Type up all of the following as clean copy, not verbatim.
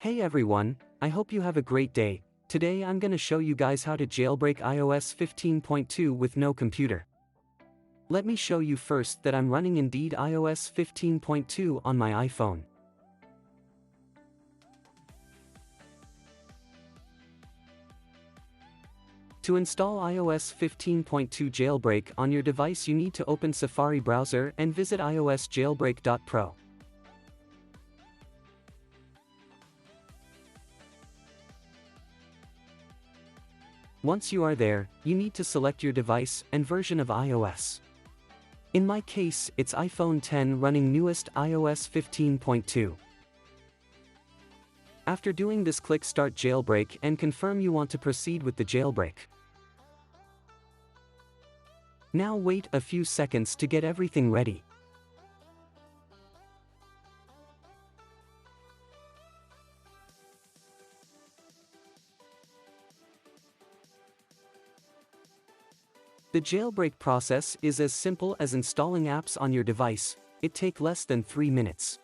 Hey everyone, I hope you have a great day. Today I'm gonna show you guys how to jailbreak iOS 15.2 with no computer. Let me show you first that I'm running indeed iOS 15.2 on my iPhone. To install iOS 15.2 Jailbreak on your device, you need to open Safari browser and visit iosjailbreak.pro. Once you are there, you need to select your device and version of iOS. In my case, it's iPhone 10 running newest iOS 15.2. After doing this, click Start Jailbreak and confirm you want to proceed with the jailbreak. Now wait a few seconds to get everything ready. The jailbreak process is as simple as installing apps on your device. It takes less than 3 minutes.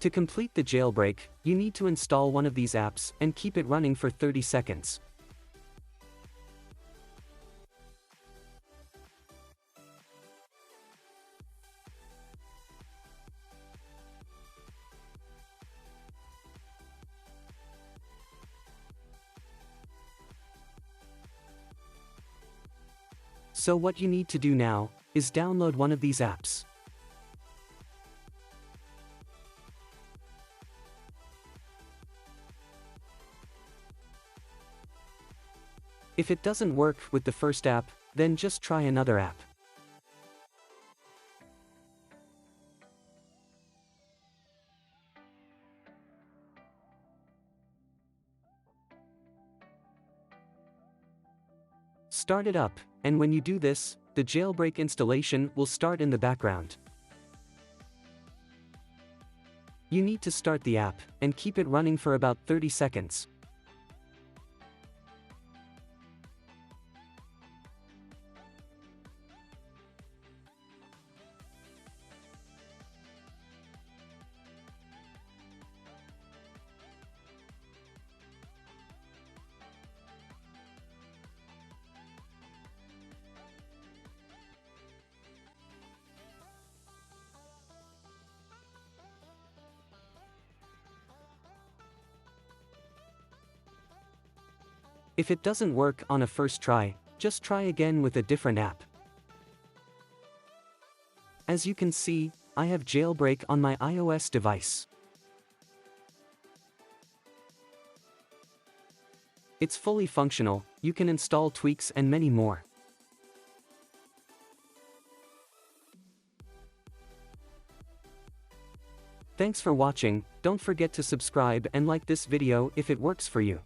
To complete the jailbreak, you need to install one of these apps and keep it running for 30 seconds. So what you need to do now is download one of these apps. If it doesn't work with the first app, then just try another app. Start it up, and when you do this, the jailbreak installation will start in the background. You need to start the app and keep it running for about 30 seconds. If it doesn't work on a first try, just try again with a different app. As you can see, I have jailbreak on my iOS device. It's fully functional, you can install tweaks and many more. Thanks for watching. Don't forget to subscribe and like this video if it works for you.